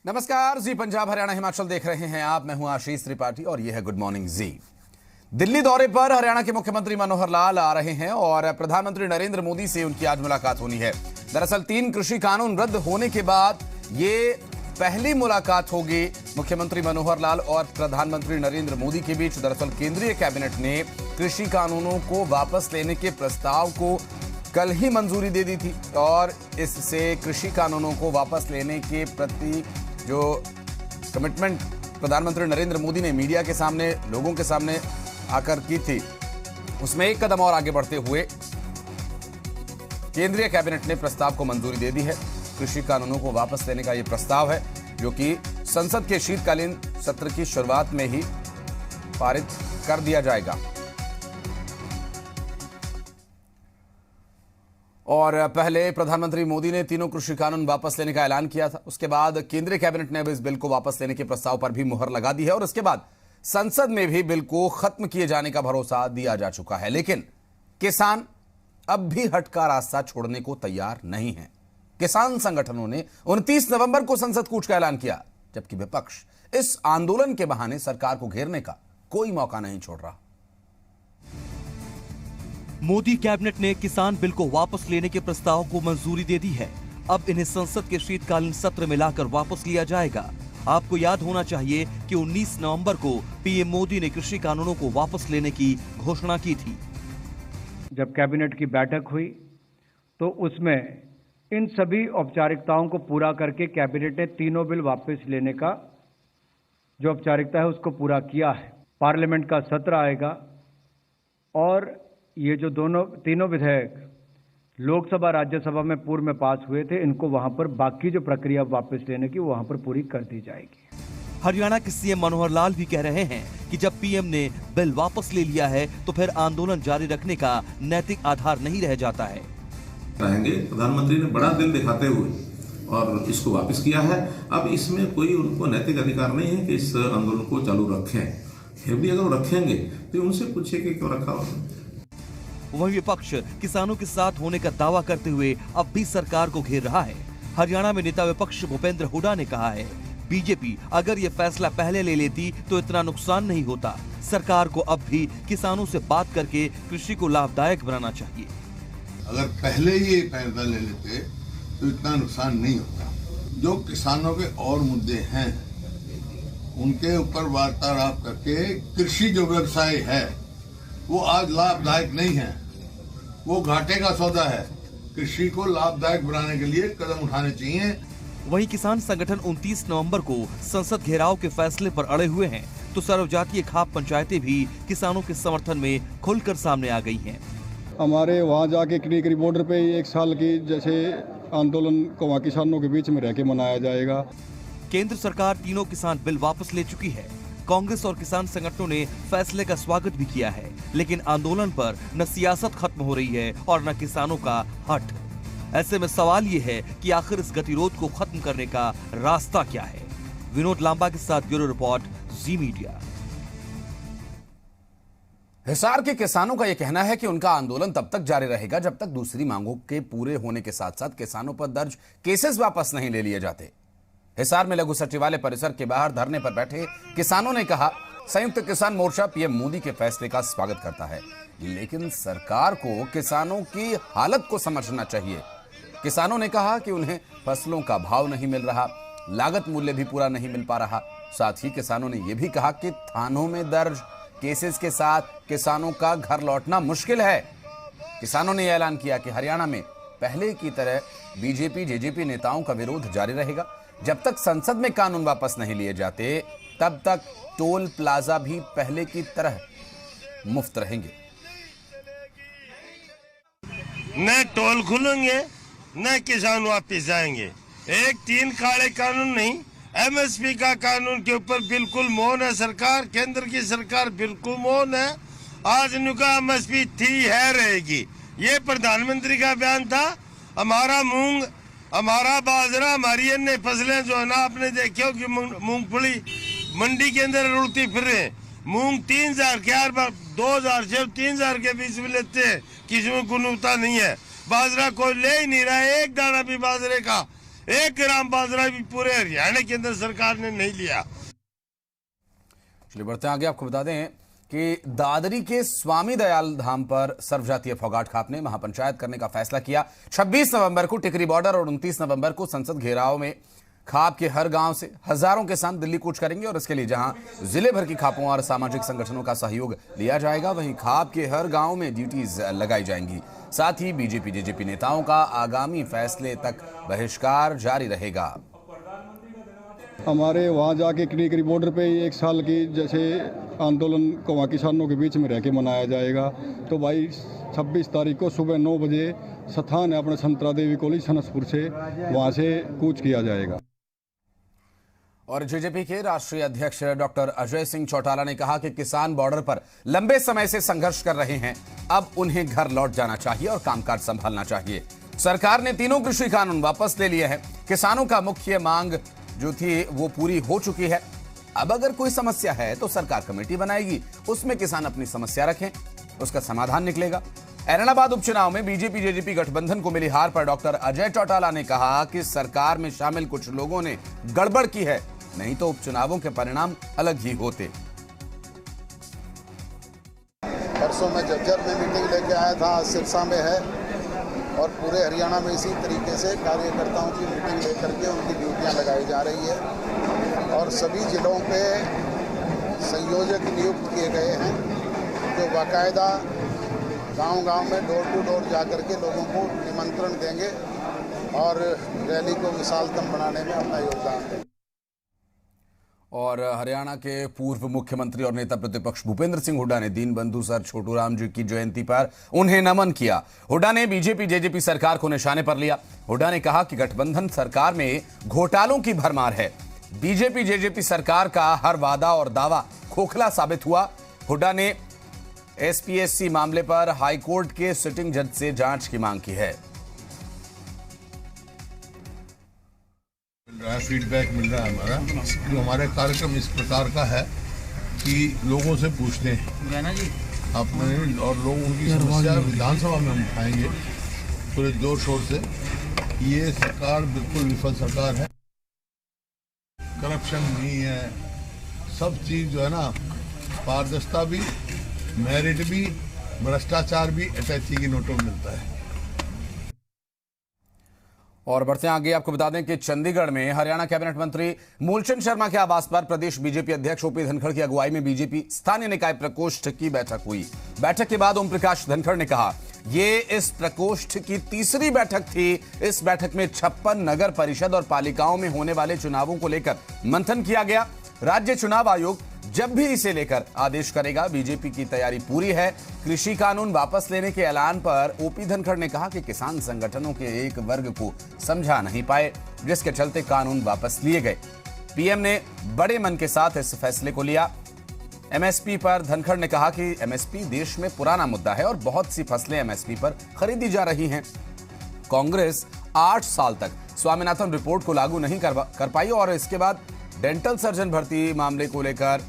नमस्कार, जी पंजाब हरियाणा हिमाचल देख रहे हैं आप। मैं हूं आशीष त्रिपाठी और यह है गुड मॉर्निंग जी। दिल्ली दौरे पर हरियाणा के मुख्यमंत्री मनोहर लाल आ रहे हैं और प्रधानमंत्री नरेंद्र मोदी से उनकी आज मुलाकात होनी है। दरअसल 3 कृषि कानून रद्द होने के बाद ये पहली मुलाकात होगी मुख्यमंत्री मनोहर लाल और प्रधानमंत्री नरेंद्र मोदी के बीच। दरअसल केंद्रीय कैबिनेट ने कृषि कानूनों को वापस लेने के प्रस्ताव को कल ही मंजूरी दे दी थी और इससे कृषि कानूनों को वापस लेने के प्रति जो कमिटमेंट प्रधानमंत्री नरेंद्र मोदी ने मीडिया के सामने, लोगों के सामने आकर की थी, उसमें एक कदम और आगे बढ़ते हुए केंद्रीय कैबिनेट ने प्रस्ताव को मंजूरी दे दी है। कृषि कानूनों को वापस लेने का यह प्रस्ताव है जो कि संसद के शीतकालीन सत्र की शुरुआत में ही पारित कर दिया जाएगा। और पहले प्रधानमंत्री मोदी ने तीनों कृषि कानून वापस लेने का ऐलान किया था। उसके बाद केंद्रीय कैबिनेट ने अब इस बिल को वापस लेने के प्रस्ताव पर भी मुहर लगा दी है और उसके बाद संसद में भी बिल को खत्म किए जाने का भरोसा दिया जा चुका है। लेकिन किसान अब भी हटका रास्ता छोड़ने को तैयार नहीं है। किसान संगठनों ने 29 नवंबर को संसद कूच का ऐलान किया, जबकि विपक्ष इस आंदोलन के बहाने सरकार को घेरने का कोई मौका नहीं छोड़ रहा। मोदी कैबिनेट ने किसान बिल को वापस लेने के प्रस्ताव को मंजूरी दे दी है। अब इन्हें संसद के शीतकालीन सत्र में लाकर वापस लिया जाएगा। आपको याद होना चाहिए कि 19 नवंबर को पीएम मोदी ने कृषि कानूनों को वापस लेने की घोषणा की थी। जब कैबिनेट की बैठक हुई तो उसमें इन सभी औपचारिकताओं को पूरा करके कैबिनेट ने तीनों बिल वापस लेने का जो औपचारिकता है उसको पूरा किया है। पार्लियामेंट का सत्र आएगा और ये जो तीनों विधेयक लोकसभा राज्यसभा में पूर्व में पास हुए थे, इनको वहां पर बाकी जो प्रक्रिया वापस लेने की वहां पर पूरी कर दी जाएगी। हरियाणा के सीएम मनोहर लाल भी कह रहे हैं कि जब पीएम ने बिल वापस ले लिया है तो फिर आंदोलन जारी रखने का नैतिक आधार नहीं रह जाता है। प्रधानमंत्री ने बड़ा दिल दिखाते हुए और इसको वापस किया है। अब इसमें कोई उनको नैतिक अधिकार नहीं है कि इस आंदोलन को चालू रखें। फिर भी अगर वो रखेंगे तो उनसे पूछिए कि क्यों रखा। वही विपक्ष किसानों के साथ होने का दावा करते हुए अब भी सरकार को घेर रहा है। हरियाणा में नेता विपक्ष भूपेंद्र हुड्डा ने कहा है, बीजेपी अगर ये फैसला पहले ले लेती तो इतना नुकसान नहीं होता। सरकार को अब भी किसानों से बात करके कृषि को लाभदायक बनाना चाहिए। अगर पहले ही ये फैसला ले लेते तो इतना नुकसान नहीं होता। जो किसानों के और मुद्दे हैं उनके ऊपर वार्तालाप करके कृषि जो व्यवसाय है वो आज लाभदायक नहीं है, वो घाटे का सौदा है। कृषि को लाभदायक बनाने के लिए कदम उठाने चाहिए। वहीं किसान संगठन 29 नवंबर को संसद घेराव के फैसले पर अड़े हुए हैं तो सर्वजातीय खाप पंचायतें भी किसानों के समर्थन में खुलकर सामने आ गई हैं। हमारे वहाँ जाके क्रीकरी बॉर्डर पे 1 साल की जैसे आंदोलन को वहाँ किसानों के बीच में रह के मनाया जाएगा। केंद्र सरकार तीनों किसान बिल वापस ले चुकी है। कांग्रेस और किसान संगठनों ने फैसले का स्वागत भी किया है, लेकिन आंदोलन पर न सियासत खत्म हो रही है और न किसानों का हट। ऐसे में सवाल ये है कि आखिर इस गतिरोध को खत्म करने का रास्ता क्या है। विनोद लांबा के साथ ब्यूरो रिपोर्ट, जी मीडिया। हिसार के किसानों का यह कहना है कि उनका आंदोलन तब तक जारी रहेगा जब तक दूसरी मांगों के पूरे होने के साथ साथ किसानों पर दर्ज केसेस वापस नहीं ले लिए जाते। हिसार में लघु सचिवालय परिसर के बाहर धरने पर बैठे किसानों ने कहा, संयुक्त किसान मोर्चा पीएम मोदी के फैसले का स्वागत करता है, लेकिन सरकार को किसानों की हालत को समझना चाहिए। किसानों ने कहा कि उन्हें फसलों का भाव नहीं मिल रहा, लागत मूल्य भी पूरा नहीं मिल पा रहा। साथ ही किसानों ने यह भी कहा कि थानों में दर्ज केसेस के साथ किसानों का घर लौटना मुश्किल है। किसानों ने यह ऐलान किया कि हरियाणा में पहले की तरह बीजेपी जेजेपी नेताओं का विरोध जारी रहेगा। जब तक संसद में कानून वापस नहीं लिए जाते तब तक टोल प्लाजा भी पहले की तरह मुफ्त रहेंगे। न टोल खुलेंगे न किसान वापस जाएंगे। 3 काले कानून नहीं, एमएसपी का कानून के ऊपर बिल्कुल मौन है सरकार। केंद्र की सरकार बिल्कुल मौन है। आज इनका एमएसपी थी है रहेगी। ये प्रधानमंत्री का बयान था। हमारा मूंग, हमारा बाजरा, हमारी अन्य फसलें जो है ना, आपने देखी हो कि मूंगफली मंडी के अंदर रुलती फिर रहे। मूंग 3000 के 2000 से 3000 के बीच में लेते हैं, किसी में गुणवत्ता नहीं है। बाजरा कोई ले ही नहीं रहा है, एक दाना भी बाजरे का एक ग्राम बाजरा भी पूरे हरियाणा के अंदर सरकार ने नहीं लिया। चलिए बढ़ते हैं आगे। आपको बता दें कि दादरी के स्वामी दयाल धाम पर सर्वजातीय फोगाट खाप ने महापंचायत करने का फैसला किया। 26 नवंबर को टिकरी बॉर्डर और 29 नवंबर को संसद घेराव में खाप के हर गांव से हजारों किसान दिल्ली कूच करेंगे और इसके लिए जहां जिले भर की खापों और सामाजिक संगठनों का सहयोग लिया जाएगा, वहीं खाप के हर गांव में ड्यूटीज लगाई जाएंगी। साथ ही बीजेपी जेजेपी नेताओं का आगामी फैसले तक बहिष्कार जारी रहेगा। हमारे वहाँ जाके करीब बॉर्डर पे 1 साल की जैसे आंदोलन को वहाँ किसानों के बीच में रह के मनाया जाएगा। तो भाई 26 तारीख को सुबह 9 बजे स्थान है अपने संतरा देवी कॉलेज सनसपुर से, वहाँ से कूच किया जाएगा। और जेजेपी के राष्ट्रीय अध्यक्ष डॉक्टर अजय सिंह चौटाला ने कहा कि किसान बॉर्डर पर लंबे समय से संघर्ष कर रहे हैं, अब उन्हें घर लौट जाना चाहिए और कामकाज संभालना चाहिए। सरकार ने तीनों कृषि कानून वापस ले लिए हैं। किसानों का मुख्य मांग जो थी वो पूरी हो चुकी है। अब अगर कोई समस्या है तो सरकार कमेटी बनाएगी, उसमें किसान अपनी समस्या रखें, उसका समाधान निकलेगा। ऐलनाबाद उपचुनाव में बीजेपी जेजेपी गठबंधन को मिली हार पर डॉक्टर अजय चौटाला ने कहा कि सरकार में शामिल कुछ लोगों ने गड़बड़ की है, नहीं तो उपचुनावों के परिणाम अलग ही होते। परसों मैं झज्जर में मीटिंग लेके आया था, सिरसा में है और पूरे हरियाणा में इसी तरीके से कार्यकर्ताओं की मीटिंग लेकर के उनकी ड्यूटियां लगाई जा रही है और सभी जिलों पे संयोजक नियुक्त किए गए हैं जो बाकायदा गांव-गांव में डोर टू डोर जाकर के लोगों को निमंत्रण देंगे और रैली को विशालतम बनाने में अपना योगदान देंगे। और हरियाणा के पूर्व मुख्यमंत्री और नेता प्रतिपक्ष भूपेंद्र सिंह हुड्डा ने दीनबंधु सर छोटूराम जी की जयंती पर उन्हें नमन किया। हुड्डा ने बीजेपी जेजेपी सरकार को निशाने पर लिया। हुड्डा ने कहा कि गठबंधन सरकार में घोटालों की भरमार है। बीजेपी जेजेपी सरकार का हर वादा और दावा खोखला साबित हुआ। हुड्डा ने एसपीएससी मामले पर हाईकोर्ट के सिटिंग जज से जांच की मांग की है। फीडबैक मिल रहा है हमारा कि हमारे कार्यक्रम इस प्रकार का है कि लोगों से पूछते हैं अपने और लोग उनकी समस्या विधानसभा में हम उठाएंगे पूरे जोर शोर से। ये सरकार बिल्कुल विफल सरकार है, करप्शन नहीं है, सब चीज जो है ना, पारदर्शिता भी, मेरिट भी, भ्रष्टाचार भी अटैची की नोटों में मिलता है। और बढ़ते हैं आगे। आपको बता दें कि चंडीगढ़ में हरियाणा कैबिनेट मंत्री मूलचंद शर्मा के आवास पर प्रदेश बीजेपी अध्यक्ष ओपी धनखड़ की अगुवाई में बीजेपी स्थानीय निकाय प्रकोष्ठ की बैठक हुई। बैठक के बाद ओम प्रकाश धनखड़ ने कहा, ये इस प्रकोष्ठ की तीसरी बैठक थी। इस बैठक में 56 नगर परिषद और पालिकाओं में होने वाले चुनावों को लेकर मंथन किया गया। राज्य चुनाव आयोग जब भी इसे लेकर आदेश करेगा, बीजेपी की तैयारी पूरी है। कृषि कानून वापस लेने के ऐलान पर ओपी धनखड़ ने कहा कि किसान संगठनों के एक वर्ग को समझा नहीं पाए, जिसके चलते कानून वापस लिए गए। पीएम ने बड़े मन के साथ इस फैसले को लिया। एमएसपी पर धनखड़ ने कहा कि एमएसपी देश में पुराना मुद्दा है और बहुत सी फसलें एमएसपी पर खरीदी जा रही हैं। कांग्रेस 8 साल तक स्वामीनाथन रिपोर्ट को लागू नहीं कर पाई और इसके बाद डेंटल सर्जन भर्ती मामले को लेकर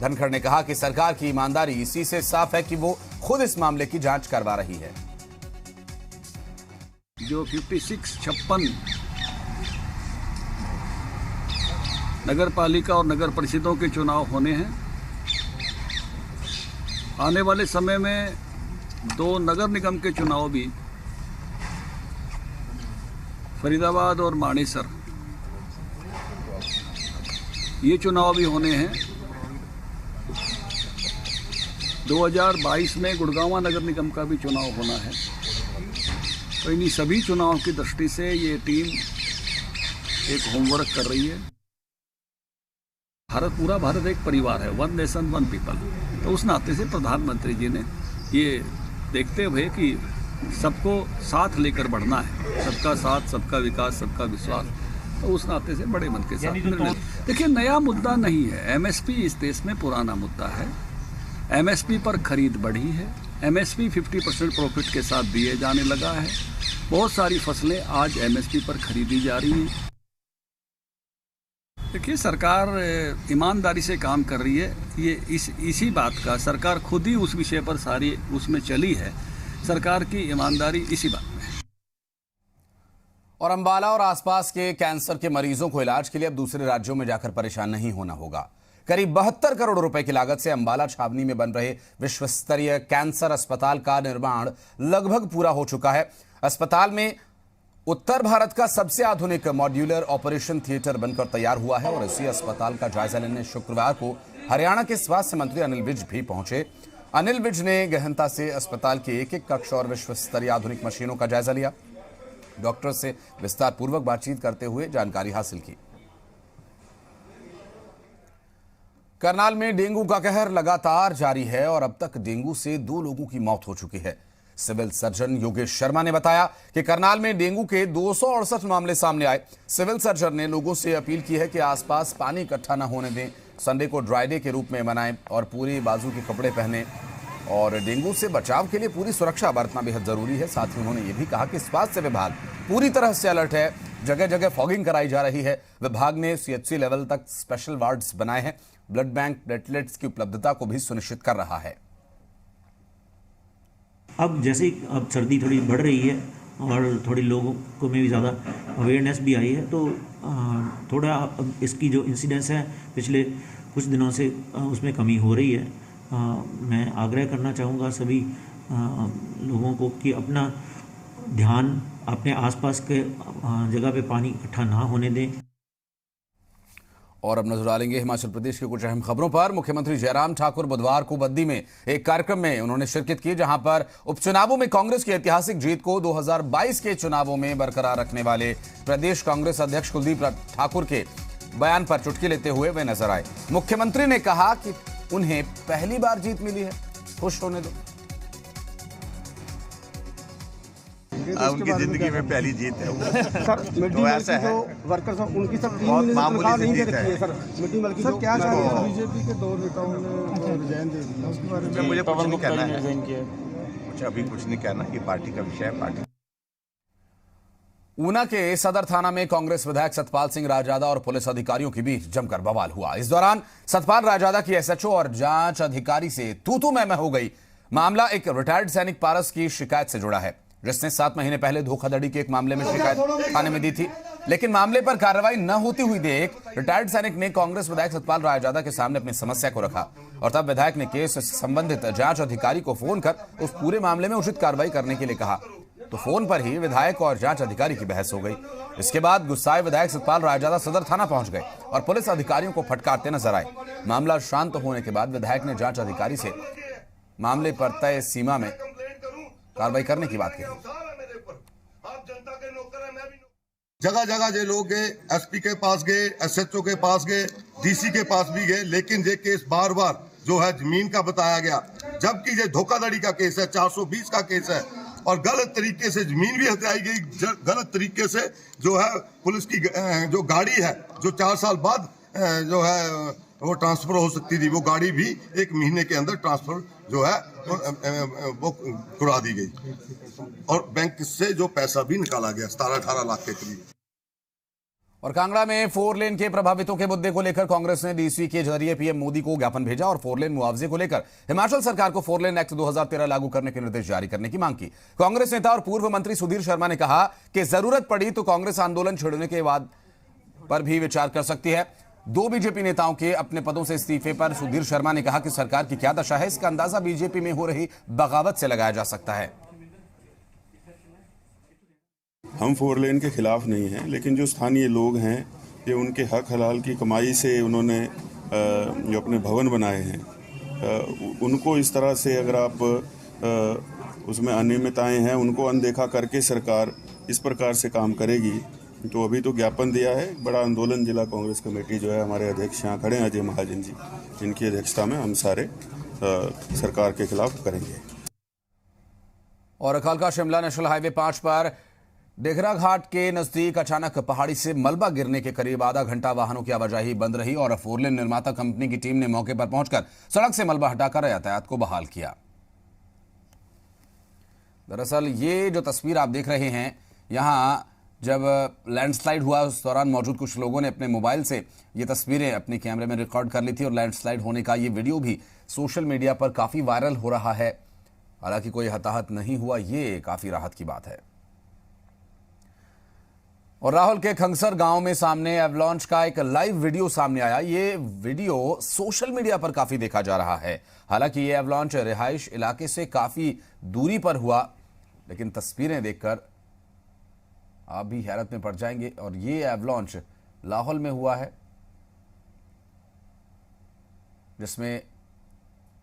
धनखड़ ने कहा कि सरकार की ईमानदारी इसी से साफ है कि वो खुद इस मामले की जांच करवा रही है। जो 56 नगर पालिका और नगर परिषदों के चुनाव होने हैं, आने वाले समय में 2 नगर निगम के चुनाव भी फरीदाबाद और मानेसर, ये चुनाव भी होने हैं। 2022 में गुड़गांव नगर निगम का भी चुनाव होना है। तो इन्हीं सभी चुनाव की दृष्टि से ये टीम एक होमवर्क कर रही है। पूरा भारत एक परिवार है, 1 नेशन 1 पीपल। तो उस नाते से प्रधानमंत्री जी ने ये देखते हुए कि सबको साथ लेकर बढ़ना है, सबका साथ, सबका विकास, सबका विश्वास, तो उस नाते से बड़े मन के साथ निर्णय। देखिए, नया मुद्दा नहीं है। एमएसपी इस देश में पुराना मुद्दा है। एमएसपी पर खरीद बढ़ी है। एमएसपी 50% प्रॉफिट के साथ दिए जाने लगा है। बहुत सारी फसलें आज एमएसपी पर खरीदी जा रही हैं। देखिए, सरकार ईमानदारी से काम कर रही है। ये इसी बात का सरकार खुद ही उस विषय पर सारी उसमें चली है। सरकार की ईमानदारी इसी बात में है। और अंबाला और आसपास के कैंसर के मरीजों को इलाज के लिए अब दूसरे राज्यों में जाकर परेशान नहीं होना होगा। करीब 72 करोड़ रुपए की लागत से अंबाला छावनी में बन रहे विश्व स्तरीय कैंसर अस्पताल का निर्माण लगभग पूरा हो चुका है। अस्पताल में उत्तर भारत का सबसे आधुनिक मॉड्यूलर ऑपरेशन थिएटर बनकर तैयार हुआ है और इसी अस्पताल का जायजा लेने शुक्रवार को हरियाणा के स्वास्थ्य मंत्री अनिल विज भी पहुंचे। अनिल विज ने गहनता से अस्पताल के एक एक कक्ष और विश्व स्तरीय आधुनिक मशीनों का जायजा लिया। डॉक्टर से विस्तार पूर्वक बातचीत करते हुए जानकारी हासिल की। करनाल में डेंगू का कहर लगातार जारी है और अब तक डेंगू से 2 लोगों की मौत हो चुकी है। सिविल सर्जन योगेश शर्मा ने बताया कि करनाल में डेंगू के 268 मामले सामने आए। सिविल सर्जन ने लोगों से अपील की है कि आसपास पानी इकट्ठा न होने दें, संडे को ड्राई डे के रूप में मनाएं और पूरी बाजू के कपड़े पहने और डेंगू से बचाव के लिए पूरी सुरक्षा बरतना बेहद जरूरी है। साथ ही उन्होंने ये भी कहा कि स्वास्थ्य विभाग पूरी तरह से अलर्ट है, जगह जगह फॉगिंग कराई जा रही है। विभाग ने सीएचसी लेवल तक स्पेशल वार्ड्स बनाए हैं। ब्लड बैंक प्लेटलेट्स की उपलब्धता को भी सुनिश्चित कर रहा है। अब जैसे अब सर्दी थोड़ी बढ़ रही है और थोड़ी लोगों को में भी ज़्यादा अवेयरनेस भी आई है, तो थोड़ा इसकी जो इंसिडेंस है पिछले कुछ दिनों से उसमें कमी हो रही है। मैं आग्रह करना चाहूँगा सभी लोगों को कि अपना ध्यान अपने आसपास के जगह पे पानी इकट्ठा ना होने दें। और अब नजर डालेंगे हिमाचल प्रदेश की कुछ अहम खबरों पर। मुख्यमंत्री जयराम ठाकुर बुधवार को बद्दी में एक कार्यक्रम में उन्होंने शिरकत की, जहां पर उपचुनावों में कांग्रेस की ऐतिहासिक जीत को 2022 के चुनावों में बरकरार रखने वाले प्रदेश कांग्रेस अध्यक्ष कुलदीप ठाकुर के बयान पर चुटकी लेते हुए वे नजर आए। मुख्यमंत्री ने कहा कि उन्हें पहली बार जीत मिली है, खुश होने दो। उनकी जिंदगी में पहली जीत है सर। तो ऐसा है वर्कर्स उनकी सब बहुत मामूली सी जीत है सर। सर क्या बीजेपी के 2 नेताओं ने रिजाइन दे दिया, उसके बारे में मुझे कुछ नहीं कहना है। मुझे अभी कुछ नहीं कहना, ये पार्टी का विषय है। पार्टी ऊना के सदर थाना में कांग्रेस विधायक सतपाल सिंह रायजादा और पुलिस अधिकारियों के बीच जमकर बवाल हुआ। इस दौरान सतपाल रायजादा की एसएचओ और जांच अधिकारी से तू मैं हो गई। मामला एक रिटायर्ड सैनिक पारस की शिकायत से जुड़ा है, जिसने 7 महीने पहले धोखाधड़ी के एक मामले में शिकायत थाने में दी थी। लेकिन मामले पर कार्रवाई न होती हुई देख रिटायर्ड सैनिक ने कांग्रेस विधायक सतपाल रायजादा के सामने अपनी समस्या को रखा और तब विधायक ने केस से संबंधित जांच अधिकारी को फोन कर उस पूरे मामले में उचित कार्रवाई करने के लिए कहा। तो फोन पर ही विधायक और जांच अधिकारी की बहस हो गई। इसके बाद गुस्साए विधायक सतपाल रायजादा सदर थाना पहुंच गए और पुलिस अधिकारियों को फटकारते नजर आए। मामला शांत होने के बाद विधायक ने जांच अधिकारी से मामले पर तय सीमा में कार्रवाई करने की बात कही। जगह जगह जे लोग गए, एसपी के पास गए, एसएचओ के पास गए, डीसी के पास भी गए, लेकिन ये केस बार बार जो है जमीन का बताया गया, जबकि ये धोखाधड़ी का केस है, 420 का केस है और गलत तरीके से जमीन भी हथियाई गई। गलत तरीके से जो है पुलिस की जो गाड़ी है, जो 4 साल बाद जो है वो ट्रांसफर हो सकती थी, वो गाड़ी भी 1 महीने के अंदर ट्रांसफर जो है वो करा दी गई और बैंक से जो पैसा भी निकाला गया 17-18 लाख के करीब। और कांगड़ा में 4 लेन के प्रभावितों के मुद्दे को लेकर कांग्रेस ने डीसी के जरिए पीएम मोदी को ज्ञापन भेजा और 4 लेन मुआवजे को लेकर हिमाचल सरकार को 4 लेन एक्ट 2013 लागू करने के निर्देश जारी करने की मांग की। कांग्रेस नेता और पूर्व मंत्री सुधीर शर्मा ने कहा कि जरूरत पड़ी तो कांग्रेस आंदोलन छेड़ने के बाद पर भी विचार कर सकती है। 2 बीजेपी नेताओं के अपने पदों से इस्तीफे पर सुधीर शर्मा ने कहा कि सरकार की क्या दशा है, इसका अंदाजा बीजेपी में हो रही बगावत से लगाया जा सकता है। हम 4 लेन के खिलाफ नहीं हैं, लेकिन जो स्थानीय लोग हैं ये उनके हक हलाल की कमाई से उन्होंने जो अपने भवन बनाए हैं, उनको इस तरह से अगर आप उसमें अनियमितताएं हैं उनको अनदेखा करके सरकार इस प्रकार से काम करेगी तो अभी तो ज्ञापन दिया है। बड़ा आंदोलन जिला कांग्रेस कमेटी जो है, हमारे अध्यक्ष यहाँ खड़े हैं अजय महाजन जी, इनकी अध्यक्षता में हम सारे सरकार के खिलाफ करेंगे। और अकालका शिमला नेशनल हाईवे 5 पर डेघरा घाट के नजदीक अचानक पहाड़ी से मलबा गिरने के करीब आधा घंटा वाहनों की आवाजाही बंद रही और 4 लेन निर्माता कंपनी की टीम ने मौके पर पहुंचकर सड़क से मलबा हटाकर यातायात को बहाल किया। दरअसल ये जो तस्वीर आप देख रहे हैं, यहां जब लैंडस्लाइड हुआ उस दौरान मौजूद कुछ लोगों ने अपने मोबाइल से ये तस्वीरें अपने कैमरे में रिकॉर्ड कर ली थी और लैंडस्लाइड होने का ये वीडियो भी सोशल मीडिया पर काफी वायरल हो रहा है। हालांकि कोई हताहत नहीं हुआ, ये काफी राहत की बात है। और राहुल के खंगसर गांव में सामने एवलॉन्च का एक लाइव वीडियो सामने आया। ये वीडियो सोशल मीडिया पर काफी देखा जा रहा है। हालांकि ये एवलॉन्च रिहाइश इलाके से काफी दूरी पर हुआ, लेकिन तस्वीरें देखकर आप भी हैरत में पड़ जाएंगे। और ये एवलॉन्च लाहौल में हुआ है, जिसमें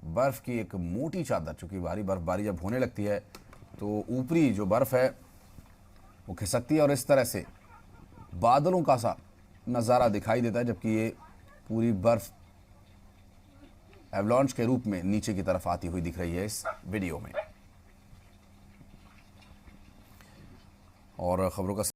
बर्फ की एक मोटी चादर, चूंकि भारी बर्फबारी जब होने लगती है तो ऊपरी जो बर्फ है वो खिसकती है और इस तरह से बादलों का सा नज़ारा दिखाई देता है, जबकि ये पूरी बर्फ एवलॉन्च के रूप में नीचे की तरफ आती हुई दिख रही है इस वीडियो में। और खबरों का